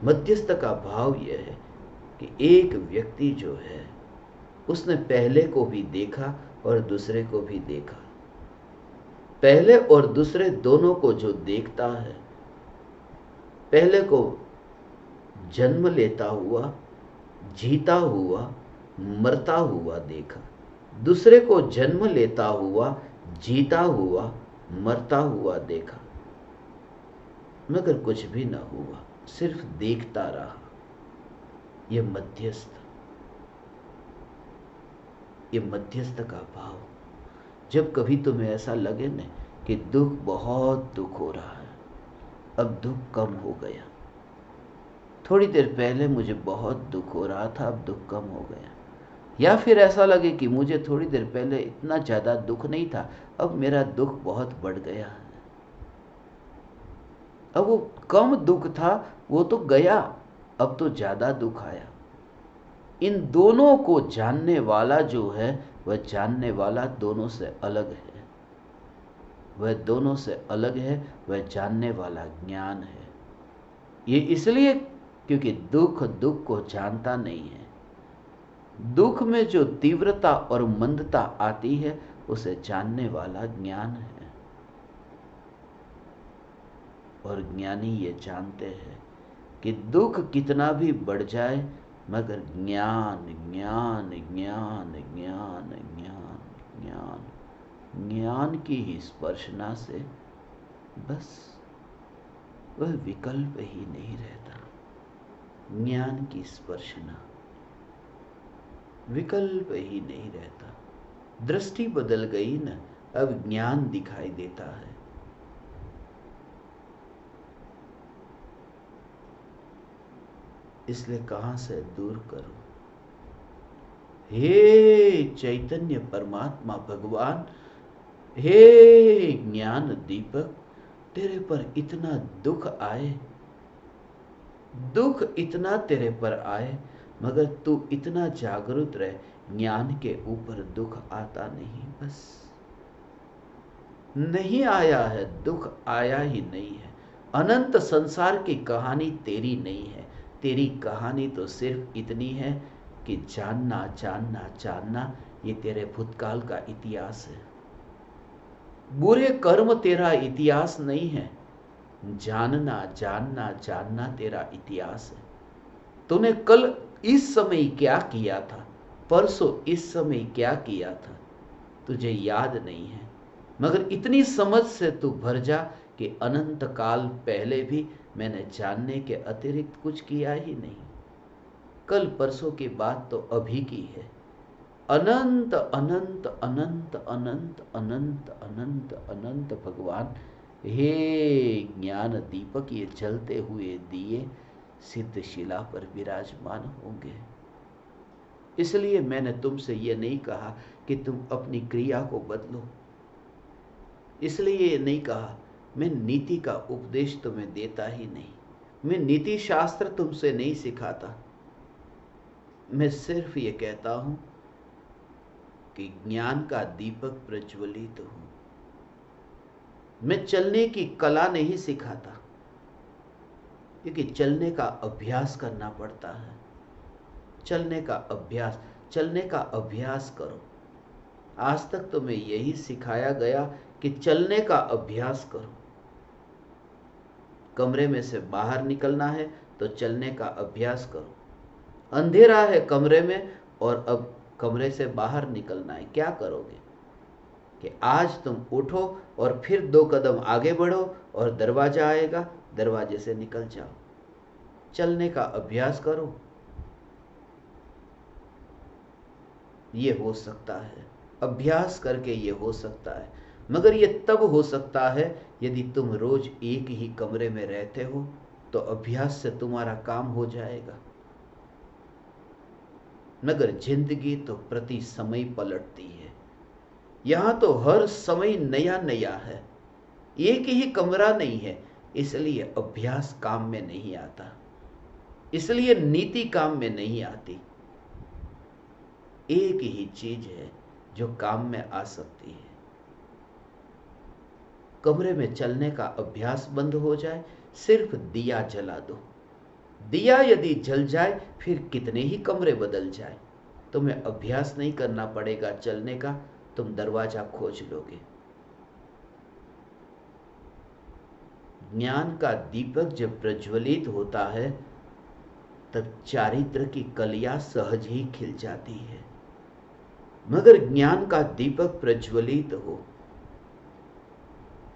मध्यस्थ का भाव यह है कि एक व्यक्ति जो है उसने पहले को भी देखा और दूसरे को भी देखा। पहले और दूसरे दोनों को जो देखता है, पहले को जन्म लेता हुआ, जीता हुआ, मरता हुआ देखा, दूसरे को जन्म लेता हुआ, जीता हुआ, मरता हुआ देखा, मगर कुछ भी न हुआ, सिर्फ देखता रहा। यह मध्यस्थ, ये मध्यस्थ का भाव। जब कभी तुम्हें ऐसा लगे न कि दुख, बहुत दुख हो रहा है, अब दुख कम हो गया, थोड़ी देर पहले मुझे बहुत दुख हो रहा था, अब दुख कम हो गया, या फिर ऐसा लगे कि मुझे थोड़ी देर पहले इतना ज्यादा दुख नहीं था, अब मेरा दुख बहुत बढ़ गया है। अब वो कम दुख था वो तो गया, अब तो ज्यादा दुख आया। इन दोनों को जानने वाला जो है वह जानने वाला दोनों से अलग है। वह दोनों से अलग है, वह जानने वाला ज्ञान है। ये इसलिए क्योंकि दुख दुख को जानता नहीं है। दुख में जो तीव्रता और मंदता आती है उसे जानने वाला ज्ञान है। और ज्ञानी ये जानते हैं कि दुख कितना भी बढ़ जाए, मगर ज्ञान ज्ञान ज्ञान ज्ञान ज्ञान ज्ञान ज्ञान की ही स्पर्शना से बस वह विकल्प ही नहीं रहता। ज्ञान की स्पर्शना, विकल्प ही नहीं रहता। दृष्टि बदल गई न, अब ज्ञान दिखाई देता है। इसलिए कहां से दूर करो। हे चैतन्य परमात्मा भगवान, हे ज्ञान दीपक, तेरे पर इतना दुख आए, दुख इतना तेरे पर आए, मगर तू इतना जागरूक रहे, ज्ञान के ऊपर दुख आता नहीं। बस नहीं आया है, दुख आया ही नहीं है। अनंत संसार की कहानी तेरी नहीं है, तेरी कहानी तो सिर्फ इतनी है कि जानना जानना जानना, ये तेरे भूतकाल का इतिहास है। बुरे कर्म तेरा इतिहास नहीं है, जानना जानना जानना तेरा इतिहास है। तूने कल इस समय क्या किया था, परसों इस समय क्या किया था, तुझे याद नहीं है। मगर इतनी समझ से तू भर जा कि अनंत काल पहले भी मैंने जानने के अतिरिक्त कुछ किया ही नहीं। कल परसों की बात तो अभी की है। अनंत अनंत अनंत अनंत अनंत अनंत अनंत भगवान, हे ज्ञान दीपक, ये जलते हुए दिए सिद्ध शिला पर विराजमान होंगे। इसलिए मैंने तुमसे यह नहीं कहा कि तुम अपनी क्रिया को बदलो, इसलिए ये नहीं कहा। मैं नीति का उपदेश तुम्हें देता ही नहीं, मैं नीति शास्त्र तुमसे नहीं सिखाता। मैं सिर्फ ये कहता हूं कि ज्ञान का दीपक प्रज्वलित हो। मैं चलने की कला नहीं सिखाता, क्योंकि चलने का अभ्यास करना पड़ता है। चलने का अभ्यास करो। आज तक तुम्हें यही सिखाया गया कि चलने का अभ्यास करो। कमरे में से बाहर निकलना है तो चलने का अभ्यास करो। अंधेरा है कमरे में और अब कमरे से बाहर निकलना है, क्या करोगे कि आज तुम उठो और फिर 2 कदम आगे बढ़ो और दरवाजा आएगा, दरवाजे से निकल जाओ। चलने का अभ्यास करो। ये हो सकता है, अभ्यास करके ये हो सकता है। मगर ये तब हो सकता है यदि तुम रोज एक ही कमरे में रहते हो, तो अभ्यास से तुम्हारा काम हो जाएगा। मगर जिंदगी तो प्रति समय पलटती है। यहां तो हर समय नया नया है, एक ही कमरा नहीं है। इसलिए अभ्यास काम में नहीं आता, इसलिए नीति काम में नहीं आती। एक ही चीज है जो काम में आ सकती है। कमरे में चलने का अभ्यास बंद हो जाए, सिर्फ दिया जला दो। दिया यदि जल जाए, फिर कितने ही कमरे बदल जाए, तुम्हें अभ्यास नहीं करना पड़ेगा चलने का, तुम दरवाजा खोज लोगे। ज्ञान का दीपक जब प्रज्वलित होता है, तब चारित्र की कलियां सहज ही खिल जाती है। मगर ज्ञान का दीपक प्रज्वलित हो,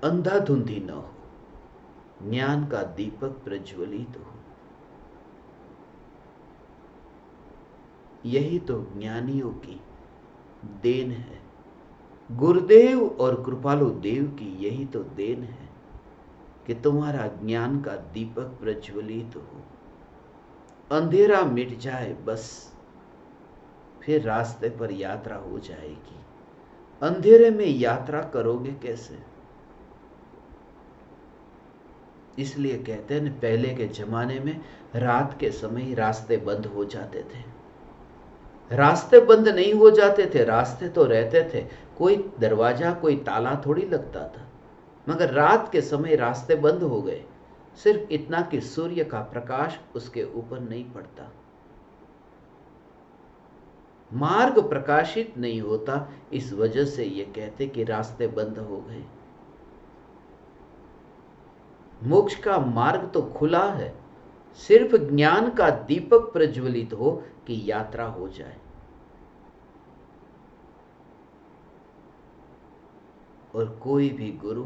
अंधाधुंधी न हो, ज्ञान का दीपक प्रज्वलित हो। यही तो ज्ञानियों की देन है। गुरुदेव और कृपालु देव की यही तो देन है कि तुम्हारा ज्ञान का दीपक प्रज्वलित हो, अंधेरा मिट जाए, बस फिर रास्ते पर यात्रा हो जाएगी। अंधेरे में यात्रा करोगे कैसे? इसलिए कहते हैं पहले के जमाने में रात के समय रास्ते बंद हो जाते थे। रास्ते बंद नहीं हो जाते थे, रास्ते तो रहते थे। कोई दरवाजा, कोई ताला थोड़ी लगता था। मगर रात के समय रास्ते बंद हो गए, सिर्फ इतना कि सूर्य का प्रकाश उसके ऊपर नहीं पड़ता, मार्ग प्रकाशित नहीं होता। इस वजह से ये कहते कि रास्ते बंद हो गए। मोक्ष का मार्ग तो खुला है, सिर्फ ज्ञान का दीपक प्रज्वलित हो कि यात्रा हो जाए। और कोई भी गुरु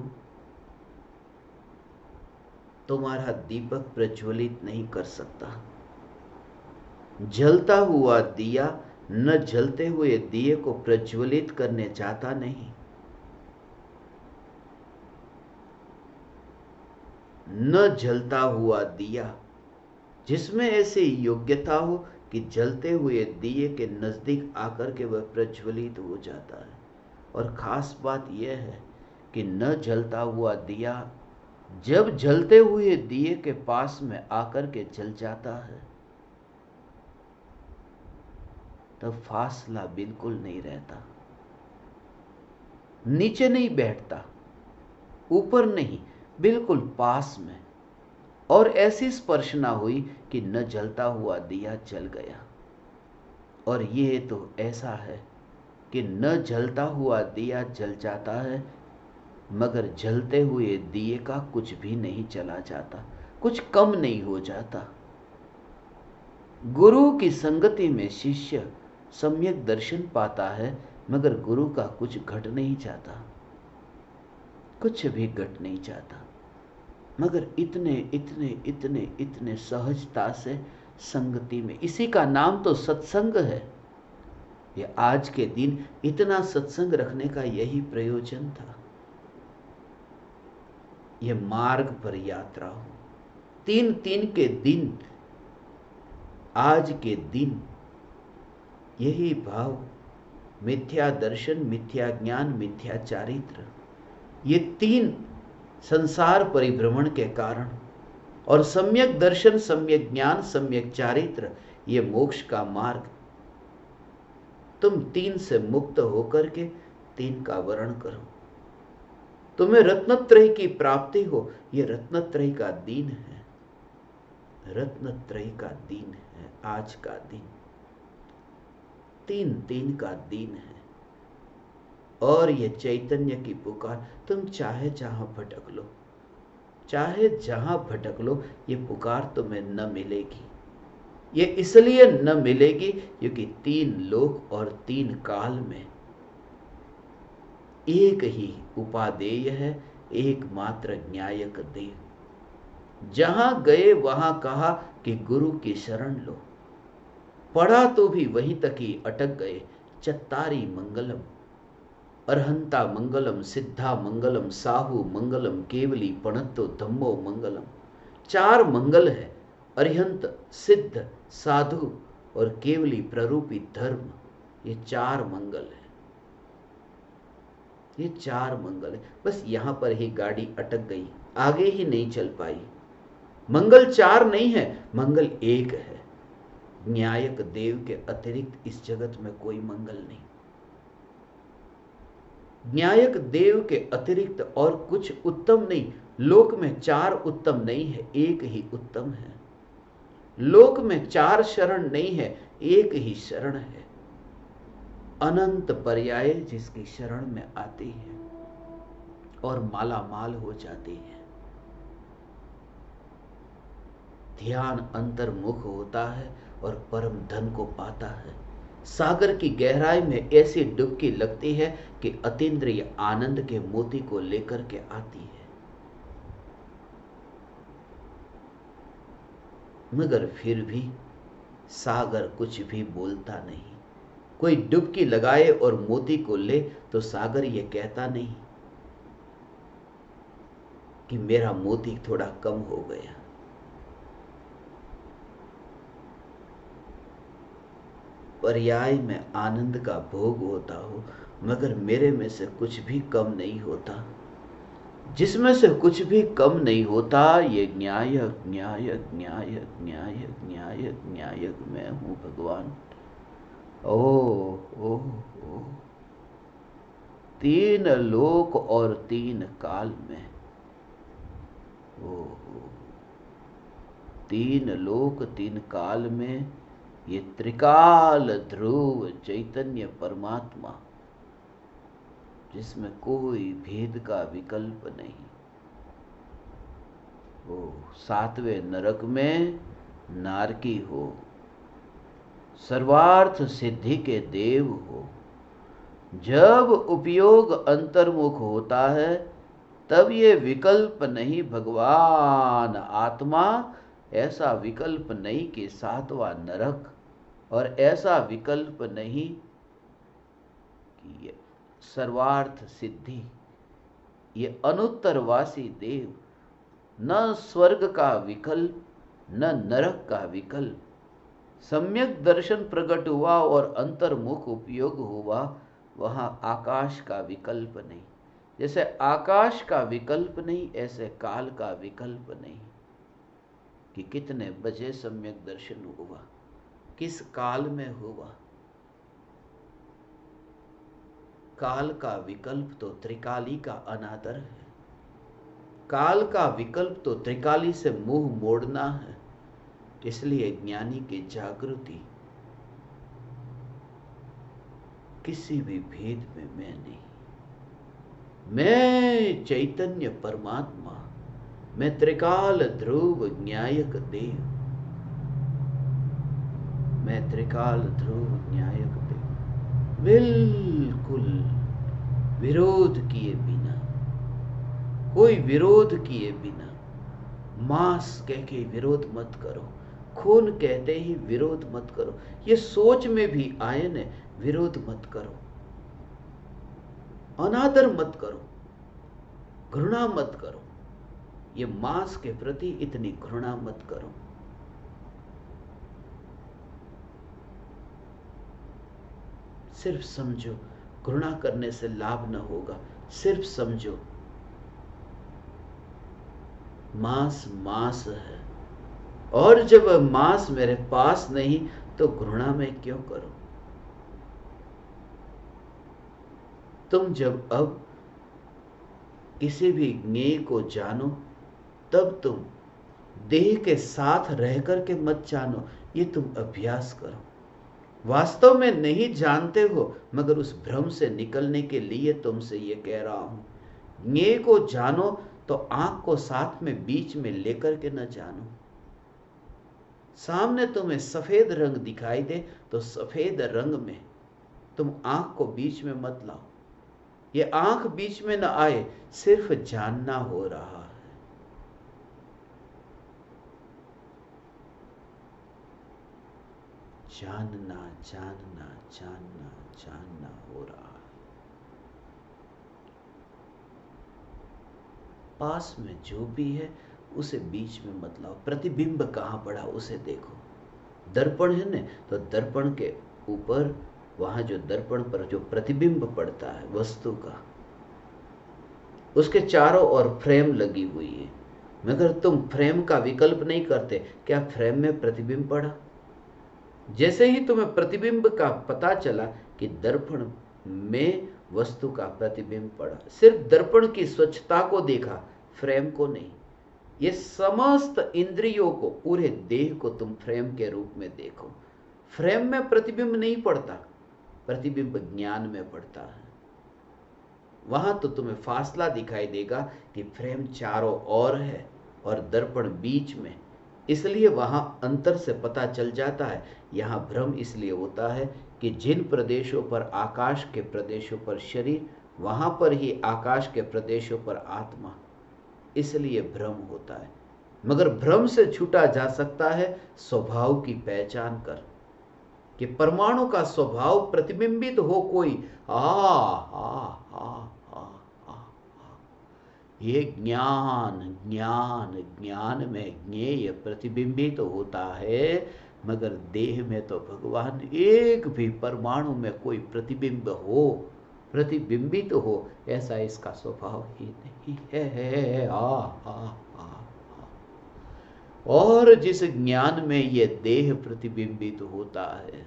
तुम्हारा दीपक प्रज्वलित नहीं कर सकता। जलता हुआ दिया न जलते हुए दिए को प्रज्वलित करने जाता नहीं। न जलता हुआ दिया जिसमें ऐसी योग्यता हो कि जलते हुए दिए के नजदीक आकर के वह प्रज्वलित हो जाता है। और खास बात यह है कि न जलता हुआ दिया जब जलते हुए दिए के पास में आकर के जल जाता है, तब फासला बिल्कुल नहीं रहता। नीचे नहीं बैठता, ऊपर नहीं, बिल्कुल पास में। और ऐसी स्पर्शना हुई कि न जलता हुआ दिया जल गया। और ये तो ऐसा है कि न जलता हुआ दिया जल जाता है, मगर जलते हुए दिए का कुछ भी नहीं चला जाता, कुछ कम नहीं हो जाता। गुरु की संगति में शिष्य सम्यक दर्शन पाता है, मगर गुरु का कुछ घट नहीं जाता, कुछ भी घट नहीं जाता। मगर इतने इतने इतने इतने सहजता से संगति में, इसी का नाम तो सत्संग है। ये आज के दिन इतना सत्संग रखने का यही प्रयोजन था। ये मार्ग पर यात्रा हो, 3 के दिन, आज के दिन यही भाव, मिथ्या दर्शन, मिथ्या ज्ञान, मिथ्या चारित्र, ये 3 संसार परिभ्रमण के कारण, और सम्यक दर्शन, सम्यक ज्ञान, सम्यक चारित्र, ये मोक्ष का मार्ग। तुम 3 से मुक्त होकर के 3 का वर्ण करो, तुम्हें रत्नत्रय की प्राप्ति हो। ये रत्नत्रय का दिन है, रत्नत्रय का दिन है आज का दिन, 3 का दिन है। और ये चैतन्य की पुकार, तुम चाहे जहां भटक लो, चाहे जहां भटक लो, ये पुकार तुम्हें न मिलेगी। ये इसलिए न मिलेगी क्योंकि 3 लोक और 3 काल में एक ही उपादेय है, एकमात्र न्यायक देव। जहां गए वहां कहा कि गुरु की शरण लो, पढ़ा तो भी वहीं तक ही अटक गए। चत्तारी मंगलम, अरहंता मंगलम, सिद्धा मंगलम, साहु मंगलम, केवली पणत्तो धम्मो मंगलम। 4 मंगल है, अरिहंत, सिद्ध, साधु और केवली प्ररूपी धर्म। ये 4 मंगल है, ये 4 मंगल है। बस यहां पर ही गाड़ी अटक गई, आगे ही नहीं चल पाई। मंगल 4 नहीं है, मंगल 1 है। न्यायक देव के अतिरिक्त इस जगत में कोई मंगल नहीं। न्यायक देव के अतिरिक्त और कुछ उत्तम नहीं। लोक में 4 उत्तम नहीं है, एक ही उत्तम है। लोक में 4 शरण नहीं है, एक ही शरण है। अनंत पर्याय जिसकी शरण में आती है और माला माल हो जाती है। ध्यान अंतर्मुख होता है और परम धन को पाता है। सागर की गहराई में ऐसी डुबकी लगती है कि अतीन्द्रिय आनंद के मोती को लेकर के आती है। मगर फिर भी सागर कुछ भी बोलता नहीं। कोई डुबकी लगाए और मोती को ले तो सागर ये कहता नहीं कि मेरा मोती थोड़ा कम हो गया। पर्याय में आनंद का भोग होता हो, मगर मेरे में से कुछ भी कम नहीं होता। जिसमें से कुछ भी कम नहीं होता, ये न्यायक न्यायक न्यायक न्यायक न्यायक न्यायक मैं हूं भगवान। ओ ओ ओ 3 लोक और 3 काल में, ओ 3 लोक 3 काल में ये त्रिकाल ध्रुव चैतन्य परमात्मा, जिसमें कोई भेद का विकल्प नहीं। वो 7वें नरक में नारकी हो, सर्वार्थ सिद्धि के देव हो। जब उपयोग अंतर्मुख होता है तब ये विकल्प नहीं भगवान आत्मा, ऐसा विकल्प नहीं कि 7वां नरक, और ऐसा विकल्प नहीं कि ये सर्वार्थ सिद्धि, ये अनुत्तरवासी देव। न स्वर्ग का विकल्प, न नरक का विकल्प। सम्यक दर्शन प्रकट हुआ और अंतर्मुख उपयोग हुआ, वहां आकाश का विकल्प नहीं। जैसे आकाश का विकल्प नहीं, ऐसे काल का विकल्प नहीं कि कितने बजे सम्यक दर्शन हुआ, किस काल में हुआ। काल का विकल्प तो त्रिकाली का अनादर है। काल का विकल्प तो त्रिकाली से मुंह मोड़ना है। इसलिए ज्ञानी की जागृति किसी भी भेद में मैं नहीं। मैं चैतन्य परमात्मा, मैं त्रिकाल ध्रुव न्यायक देव, मैं त्रिकाल ध्रुव न्यायक देव। बिल्कुल विरोध किए बिना, कोई विरोध किए बिना, मांस कह के विरोध मत करो, खून कहते ही विरोध मत करो, ये सोच में भी आए न, विरोध मत करो, अनादर मत करो, घृणा मत करो, ये मांस के प्रति इतनी घृणा मत करो। सिर्फ समझो घृणा करने से लाभ न होगा, सिर्फ समझो मांस मांस है, और जब मांस मेरे पास नहीं तो घृणा मैं क्यों करूं? तुम जब अब किसी भी ज्ञेय को जानो तब तुम देह के साथ रह करके मत जानो, ये तुम अभ्यास करो। वास्तव में नहीं जानते हो, मगर उस भ्रम से निकलने के लिए तुमसे ये कह रहा हूं। ज्ञेय को जानो तो आंख को साथ में बीच में लेकर के न जानो। सामने तुम्हें सफेद रंग दिखाई दे तो सफेद रंग में तुम आंख को बीच में मत लाओ। ये आंख बीच में न आए, सिर्फ जानना हो रहा है। जानना जानना जानना जानना हो रहा है। पास में जो भी है उसे बीच में मत लाओ। प्रतिबिंब कहां पड़ा उसे देखो। दर्पण है न, तो दर्पण के ऊपर वहां जो दर्पण पर जो प्रतिबिंब पड़ता है वस्तु का, उसके चारों ओर फ्रेम लगी हुई है, मगर तुम फ्रेम का विकल्प नहीं करते। क्या फ्रेम में प्रतिबिंब पड़ा? जैसे ही तुम्हें प्रतिबिंब का पता चला कि दर्पण में वस्तु का प्रतिबिंब पड़ा, सिर्फ दर्पण की स्वच्छता को देखा, फ्रेम को नहीं। ये समस्त इंद्रियों को, पूरे देह को तुम फ्रेम के रूप में देखो। फ्रेम में प्रतिबिंब नहीं पड़ता, प्रतिबिंब ज्ञान में पड़ता है। वहां तो तुम्हें फासला दिखाई देगा कि फ्रेम चारों ओर है और दर्पण बीच में, इसलिए वहां अंतर से पता चल जाता है। यहां भ्रम इसलिए होता है कि जिन प्रदेशों पर आकाश के प्रदेशों पर शरीर, वहां पर ही आकाश के प्रदेशों पर आत्मा, इसलिए भ्रम होता है। मगर भ्रम से छूटा जा सकता है स्वभाव की पहचान कर, कि परमाणु का स्वभाव प्रतिबिंबित हो कोई, आ आ आ आ आ, ये ज्ञान ज्ञान ज्ञान में ज्ञेय प्रतिबिंबित होता है, मगर देह में तो भगवान एक भी परमाणु में कोई प्रतिबिंब हो, प्रतिबिंबित हो, ऐसा इसका स्वभाव ही नहीं है। और जिस ज्ञान में ये देह प्रतिबिंबित होता है,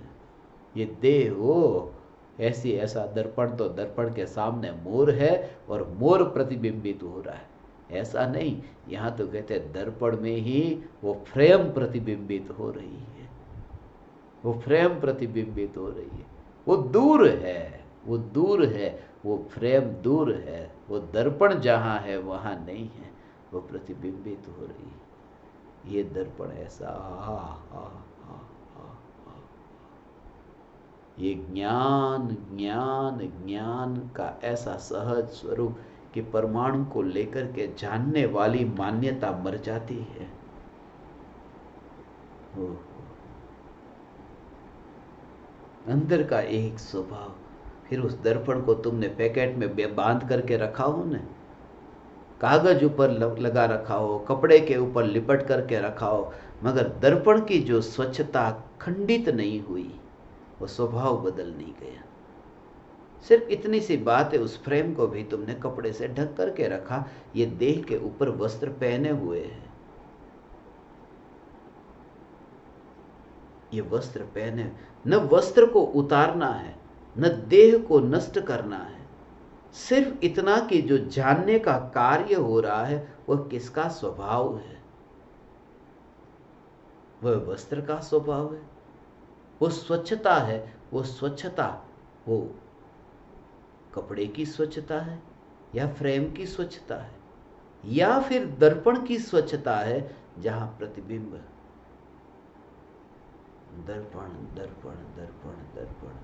ये देह हो ऐसी, ऐसा दर्पण तो दर्पण के सामने मोर है और मोर प्रतिबिंबित हो रहा है, ऐसा नहीं। यहां तो कहते हैं दर्पण में ही वो फ्रेम प्रतिबिंबित हो रही है, वो फ्रेम प्रतिबिंबित हो रही है। वो दूर है, वो दूर है, वो फ्रेम दूर है, वो दर्पण जहां है वहां नहीं है, वो प्रतिबिंबित हो रही है। ये दर्पण ऐसा ये ज्ञान ज्ञान ज्ञान का ऐसा सहज स्वरूप कि परमाणु को लेकर के जानने वाली मान्यता मर जाती है। अंदर का एक स्वभाव, फिर उस दर्पण को तुमने पैकेट में बांध करके रखा हो न, कागज ऊपर लगा रखा हो, कपड़े के ऊपर लिपट करके रखा हो, मगर दर्पण की जो स्वच्छता खंडित नहीं हुई, वो स्वभाव बदल नहीं गया। सिर्फ इतनी सी बात है, उस फ्रेम को भी तुमने कपड़े से ढक करके रखा, ये देह के ऊपर वस्त्र पहने हुए है, ये वस्त्र पहने, न वस्त्र को उतारना है, न देह को नष्ट करना है, सिर्फ इतना कि जो जानने का कार्य हो रहा है वह किसका स्वभाव है, वह वस्त्र का स्वभाव है, वो स्वच्छता है, वो स्वच्छता वो कपड़े की स्वच्छता है या फ्रेम की स्वच्छता है, या फिर दर्पण की स्वच्छता है जहां प्रतिबिंब, दर्पण दर्पण दर्पण दर्पण,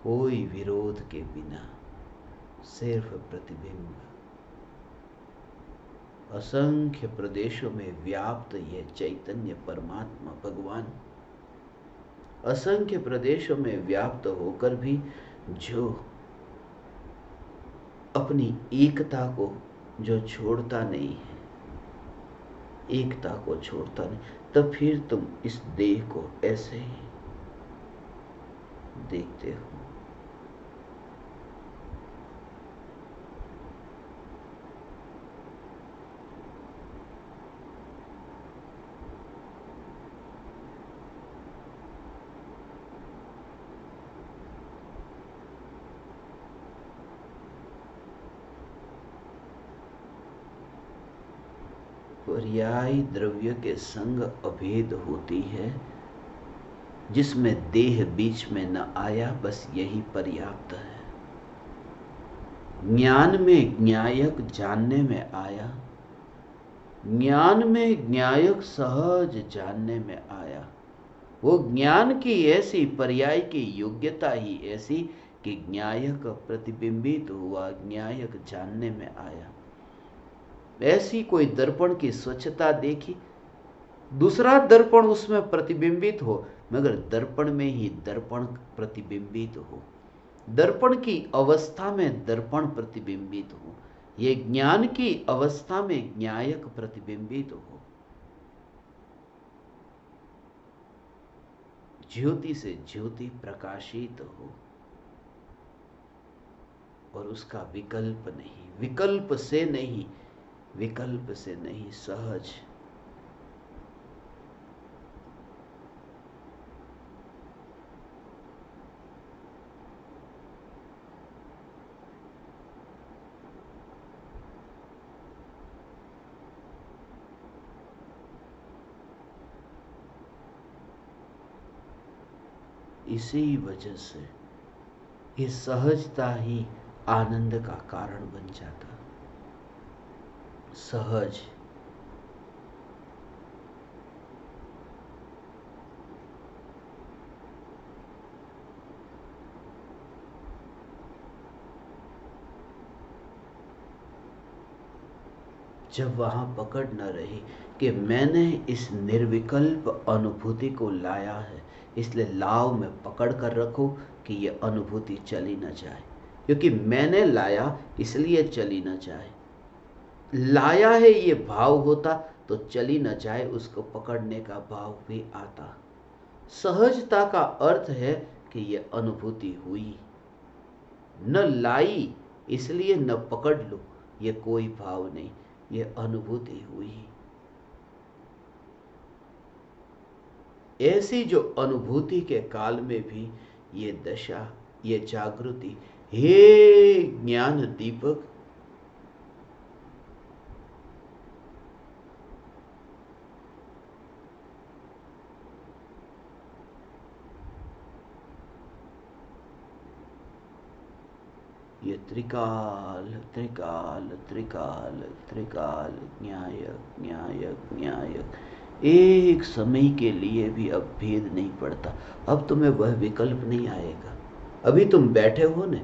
कोई विरोध के बिना सिर्फ प्रतिबिंब। असंख्य प्रदेशों में व्याप्त यह चैतन्य परमात्मा भगवान असंख्य प्रदेशों में व्याप्त होकर भी जो अपनी एकता को जो छोड़ता नहीं है, एकता को छोड़ता नहीं, तब फिर तुम इस देह को ऐसे ही देखते हो। पर्यायी द्रव्य के संग अभेद होती है, जिसमें देह बीच में न आया, बस यही पर्याप्त है। ज्ञान में ज्ञायक जानने में आया, ज्ञान में ज्ञायक सहज जानने में आया। वो ज्ञान की ऐसी पर्याय की योग्यता ही ऐसी कि ज्ञायक प्रतिबिंबित हुआ, ज्ञायक जानने में आया। ऐसी कोई दर्पण की स्वच्छता देखी, दूसरा दर्पण उसमें प्रतिबिंबित हो, मगर दर्पण में ही दर्पण प्रतिबिंबित हो, दर्पण की अवस्था में दर्पण प्रतिबिंबित हो, ये ज्ञान की अवस्था में ज्ञायक प्रतिबिंबित हो, ज्योति से ज्योति प्रकाशित हो, और उसका विकल्प नहीं, विकल्प से नहीं, विकल्प से नहीं, सहज। इसी वजह से ये सहजता ही आनंद का कारण बन जाता। सहज, जब वहां पकड़ न रही कि मैंने इस निर्विकल्प अनुभूति को लाया है, इसलिए लाव में पकड़ कर रखो कि ये अनुभूति चली न जाए, क्योंकि मैंने लाया इसलिए चली न जाए। लाया है ये भाव होता तो चली न जाए, उसको पकड़ने का भाव भी आता। सहजता का अर्थ है कि ये अनुभूति हुई, न लाई इसलिए न पकड़ लो, ये कोई भाव नहीं, ये अनुभूति हुई। ऐसी जो अनुभूति के काल में भी ये दशा, ये जागृति, हे ज्ञान दीपक, ये त्रिकाल त्रिकाल त्रिकाल त्रिकाल, न्यायक न्यायक न्यायक, एक समय के लिए भी अब भेद नहीं पड़ता। अब तुम्हें वह विकल्प नहीं आएगा। अभी तुम बैठे हो ने,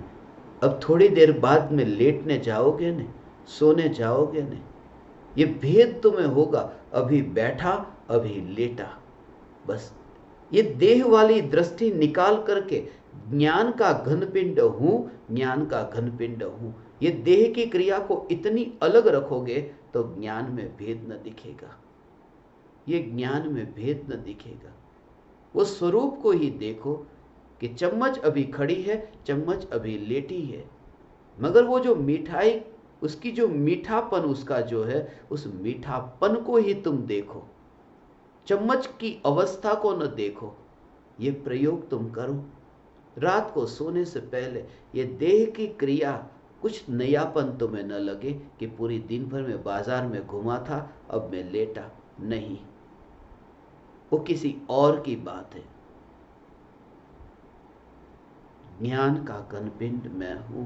अब थोड़ी देर बाद में लेटने जाओगे ने, सोने जाओगे ने, ये भेद तुम्हें होगा, अभी बैठा अभी लेटा। बस ये देह वाली दृष्टि निकाल करके ज्ञान का घनपिंड हूं, ज्ञान का घनपिंड हूं, ये देह की क्रिया को इतनी अलग रखोगे तो ज्ञान में भेद न दिखेगा, ये ज्ञान में भेद न दिखेगा। वो स्वरूप को ही देखो कि चम्मच अभी खड़ी है, चम्मच अभी लेटी है, मगर वो जो मिठाई, उसकी जो मीठापन उसका जो है, उस मीठापन को ही तुम देखो, चम्मच की अवस्था को न देखो। ये प्रयोग तुम करो रात को सोने से पहले। ये देह की क्रिया कुछ नयापन तुम्हें न लगे कि पूरी दिन भर में बाजार में घुमा था, अब मैं लेटा, नहीं, वो किसी और की बात है। ज्ञान का घनपिंड मैं हूं,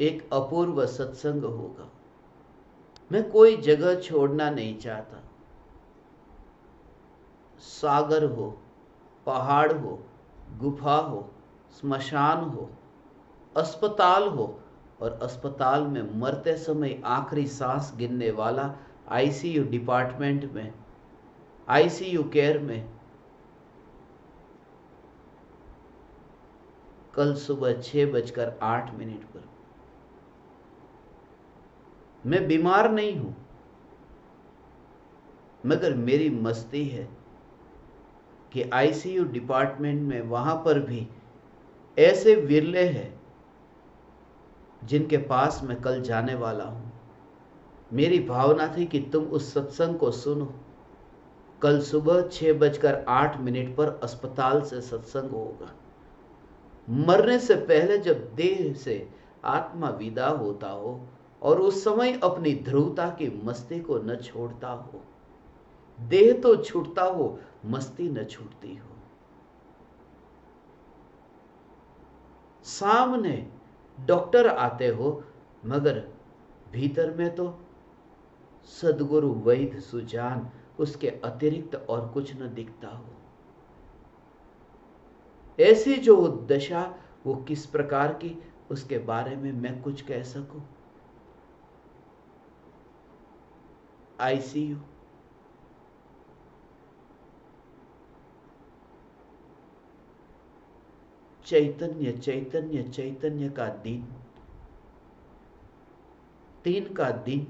एक अपूर्व सत्संग होगा। मैं कोई जगह छोड़ना नहीं चाहता। सागर हो, पहाड़ हो, गुफा हो, स्मशान हो, अस्पताल हो, और अस्पताल में मरते समय आखिरी सांस गिनने वाला आईसीयू डिपार्टमेंट में, आईसीयू केयर में कल सुबह 6:08 पर। मैं बीमार नहीं हूं, मगर मेरी मस्ती है कि आईसीयू डिपार्टमेंट में वहां पर भी ऐसे विरले हैं जिनके पास मैं कल जाने वाला हूं। मेरी भावना थी कि तुम उस सत्संग को सुनो। कल सुबह 6:08 पर अस्पताल से सत्संग होगा। मरने से पहले जब देह से आत्मा विदा होता हो और उस समय अपनी ध्रुवता की मस्ती को न छोड़ता हो। देह तो छूटता हो, मस्ती न छूटती हो। सामने डॉक्टर आते हो, मगर भीतर में तो सदगुरु वैद्य सुजान, उसके अतिरिक्त और कुछ न दिखता हो। ऐसी जो दशा वो किस प्रकार की, उसके बारे में मैं कुछ कह सकूं? आईसीयू, चैतन्य चैतन्य चैतन्य का दिन, 3 का दिन,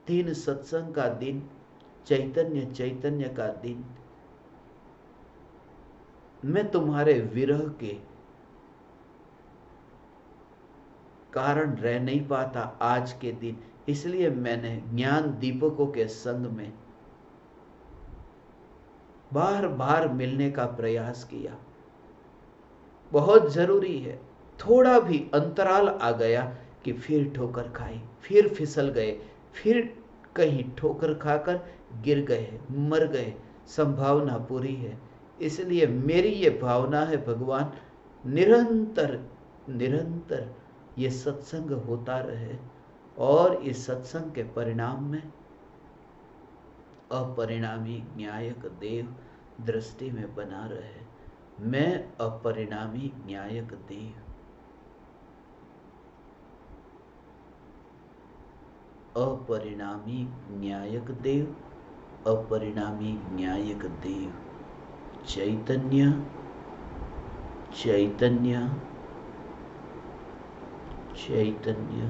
3 सत्संग का दिन, चैतन्य चैतन्य का दिन। मैं तुम्हारे विरह के कारण रह नहीं पाता आज के दिन, इसलिए मैंने ज्ञान दीपकों के संग में बार बार मिलने का प्रयास किया। बहुत जरूरी है। थोड़ा भी अंतराल आ गया कि फिर ठोकर खाई, फिर फिसल गए, फिर कहीं ठोकर खाकर गिर गए, मर गए, संभावना पूरी है। इसलिए मेरी ये भावना है भगवान, निरंतर निरंतर ये सत्संग होता रहे और इस सत्संग के परिणाम में अपरिणामी न्यायक देव दृष्टि में बना रहे। मैं अपरिणामी न्यायक देव, अपरिणामी न्यायक देव, अपरिणामी न्यायक देव, चैतन्य चैतन्य चैतन्य।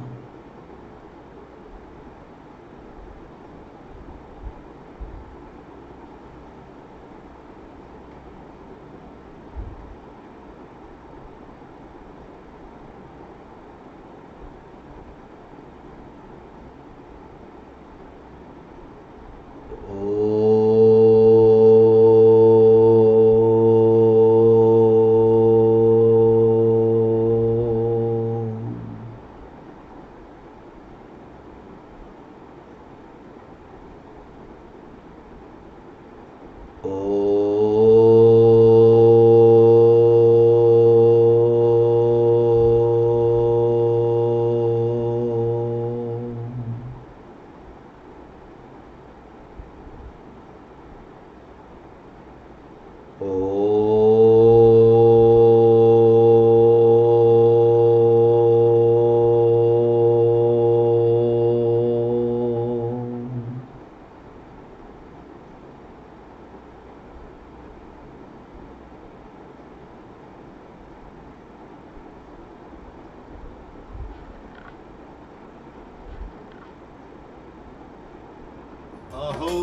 अहो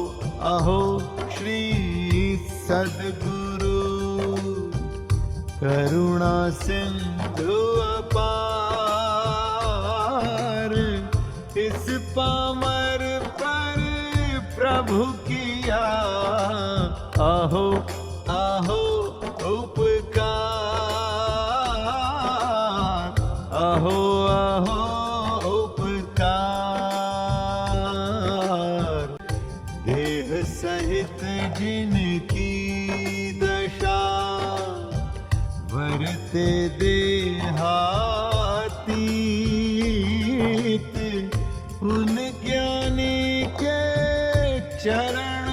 अहो श्री सद्गुरु करुणा सिंधु अपार, इस पामर पर प्रभु किया आहो आहो उपकार, आहो आहो उपकार। देह सहित जिनकी दशा वरते देहाती, चरण